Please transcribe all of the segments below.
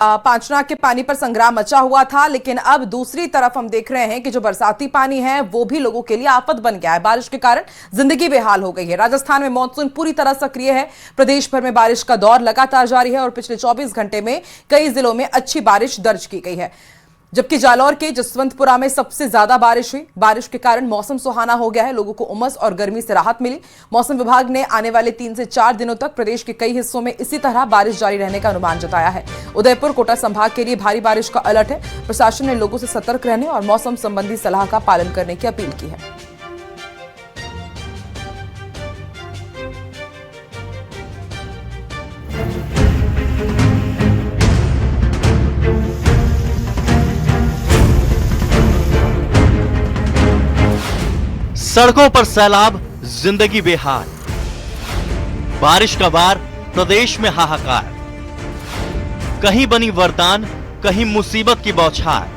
पांचनाक के पानी पर संग्राम मचा हुआ था, लेकिन अब दूसरी तरफ हम देख रहे हैं कि जो बरसाती पानी है वो भी लोगों के लिए आफत बन गया है। बारिश के कारण जिंदगी बेहाल हो गई है। राजस्थान में मानसून पूरी तरह सक्रिय है। प्रदेश भर में बारिश का दौर लगातार जारी है और पिछले 24 घंटे में कई जिलों में अच्छी बारिश दर्ज की गई है, जबकि जालौर के जसवंतपुरा में सबसे ज्यादा बारिश हुई। बारिश के कारण मौसम सुहाना हो गया है, लोगों को उमस और गर्मी से राहत मिली। मौसम विभाग ने आने वाले 3 से 4 दिनों तक प्रदेश के कई हिस्सों में इसी तरह बारिश जारी रहने का अनुमान जताया है। उदयपुर कोटा संभाग के लिए भारी बारिश का अलर्ट है। प्रशासन ने लोगों से सतर्क रहने और मौसम संबंधी सलाह का पालन करने की अपील की है। सड़कों पर सैलाब, जिंदगी बेहाल। बारिश का वार, प्रदेश में हाहाकार। कहीं बनी वरदान, कहीं मुसीबत की बौछार।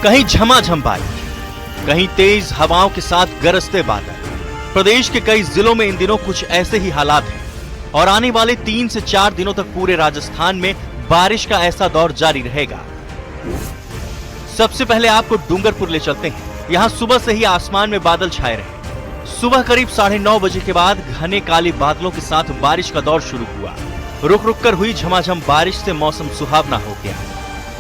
कहीं झमाझम बारिश, कहीं तेज हवाओं के साथ गरजते बादल। प्रदेश के कई जिलों में इन दिनों कुछ ऐसे ही हालात हैं और आने वाले 3 से 4 दिनों तक पूरे राजस्थान में बारिश का ऐसा दौर जारी रहेगा। सबसे पहले आपको डूंगरपुर ले चलते हैं। यहां सुबह से ही आसमान में बादल छाए रहे। सुबह करीब 9:30 बजे के बाद घने काले बादलों के साथ बारिश का दौर शुरू हुआ। रुक रुक कर हुई झमाझम बारिश से मौसम सुहावना हो गया।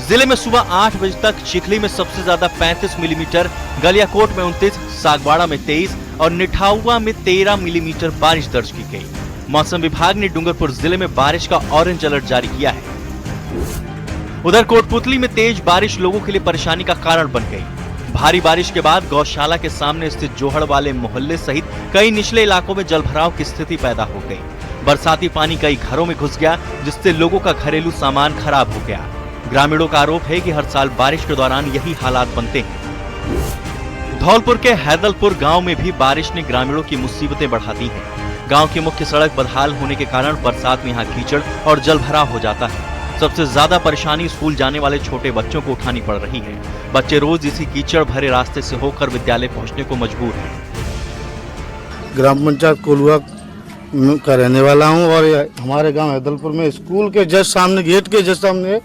जिले में सुबह 8 बजे तक चिखली में सबसे ज्यादा 35 मिलीमीटर, गलियाकोट में 29, सागवाड़ा में 23 और निठाउआ में 13 मिलीमीटर बारिश दर्ज की गई। मौसम विभाग ने डूंगरपुर जिले में बारिश का ऑरेंज अलर्ट जारी किया है। उधर कोटपुतली में तेज बारिश लोगों के लिए परेशानी का कारण बन गई। भारी बारिश के बाद गौशाला के सामने स्थित जोहड़ वाले मोहल्ले सहित कई निचले इलाकों में जलभराव की स्थिति पैदा हो गई। बरसाती पानी कई घरों में घुस गया, जिससे लोगों का घरेलू सामान खराब हो गया। ग्रामीणों का आरोप है कि हर साल बारिश के दौरान यही हालात बनते हैं। धौलपुर के हैदलपुर गांव में भी बारिश ने ग्रामीणों की मुसीबतें बढ़ा दी हैं। गांव की मुख्य सड़क बदहाल होने के कारण बरसात में यहाँ कीचड़ और जलभराव हो जाता है। सबसे ज्यादा परेशानी स्कूल जाने वाले छोटे बच्चों को उठानी पड़ रही है। बच्चे रोज इसी कीचड़ भरे रास्ते से होकर विद्यालय पहुंचने को मजबूर हैं। ग्राम पंचायत कोलुआ का रहने वाला हूं और हमारे गांव हैदलपुर में स्कूल के जस्ट सामने, गेट के जस्ट सामने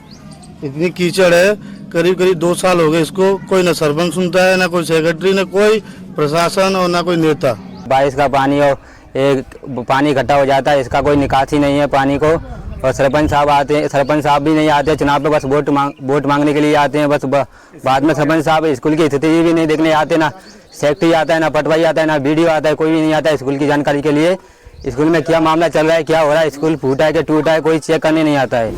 इतनी कीचड़ है। करीब 2 साल हो गए इसको। कोई न सरपंच सुनता है, न कोई सेक्रेटरी, न कोई प्रशासन और न कोई नेता। बारिश का पानी और पानी इकट्ठा हो जाता है, इसका कोई निकासी नहीं है पानी को। और सरपंच साहब आते हैं, सरपंच साहब भी नहीं आते चुनाव पे, बस वोट मांगने के लिए आते हैं। बस बाद में सरपंच साहब स्कूल की स्थिति भी नहीं देखने आते, ना सेक्रेटरी आता है, ना पटवारी आता है, ना बीडीओ आता है, कोई भी नहीं आता है स्कूल की जानकारी के लिए। स्कूल में क्या मामला चल रहा है, क्या हो रहा है, स्कूल फूटा है कि टूटा है, कोई चेक करने नहीं आता है।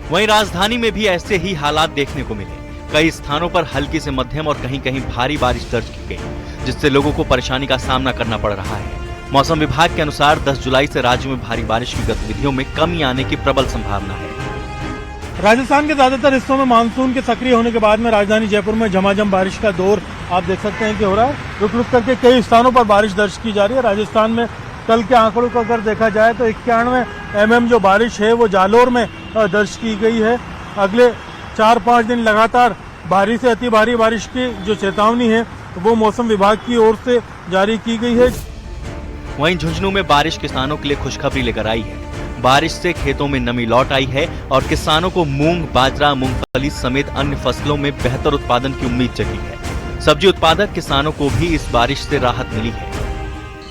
वहीं राजधानी में भी ऐसे ही हालात देखने को मिले। कई स्थानों पर हल्की से मध्यम और कहीं कहीं भारी बारिश दर्ज की गई, जिससे लोगों को परेशानी का सामना करना पड़ रहा है। मौसम विभाग के अनुसार 10 जुलाई से राज्य में भारी बारिश की गतिविधियों में कमी आने की प्रबल संभावना है। राजस्थान के ज्यादातर हिस्सों में मानसून के सक्रिय होने के बाद में राजधानी जयपुर में झमाझम बारिश का दौर आप देख सकते हैं कि हो रहा है। रुक रुक करके कई स्थानों पर बारिश दर्ज की जा रही है। राजस्थान में कल के आंकड़ों को अगर देखा जाए तो 91 mm जो बारिश है वो जालौर में दर्ज की गई है। अगले 4-5 दिन लगातार भारी से अति भारी बारिश की जो चेतावनी है वो मौसम विभाग की ओर से जारी की गई है। वहीं झुंझुनू में बारिश किसानों के लिए खुशखबरी लेकर आई है। बारिश से खेतों में नमी लौट आई है और किसानों को मूंग, बाजरा, मूंगफली समेत अन्य फसलों में बेहतर उत्पादन की उम्मीद जगी है। सब्जी उत्पादक किसानों को भी इस बारिश से राहत मिली है।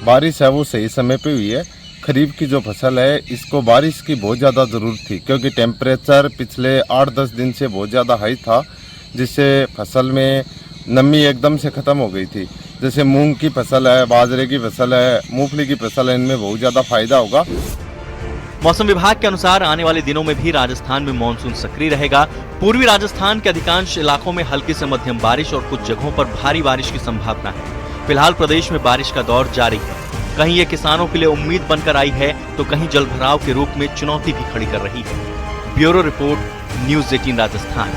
बारिश है वो सही समय पे हुई है। खरीफ की जो फसल है इसको बारिश की बहुत ज़्यादा ज़रूरत थी, क्योंकि टेम्परेचर पिछले 8-10 दिन से बहुत ज़्यादा हाई था, जिससे फसल में नमी एकदम से ख़त्म हो गई थी। जैसे मूंग की फसल है, बाजरे की फसल है, मूंगफली की फसल है, इनमें बहुत ज़्यादा फायदा होगा। मौसम विभाग के अनुसार आने वाले दिनों में भी राजस्थान में मानसून सक्रिय रहेगा। पूर्वी राजस्थान के अधिकांश इलाकों में हल्की से मध्यम बारिश और कुछ जगहों पर भारी बारिश की संभावना है। फिलहाल प्रदेश में बारिश का दौर जारी है। कहीं ये किसानों के लिए उम्मीद बनकर आई है तो कहीं जलभराव के रूप में चुनौती भी खड़ी कर रही है। Bureau report, news 18 Rajasthan.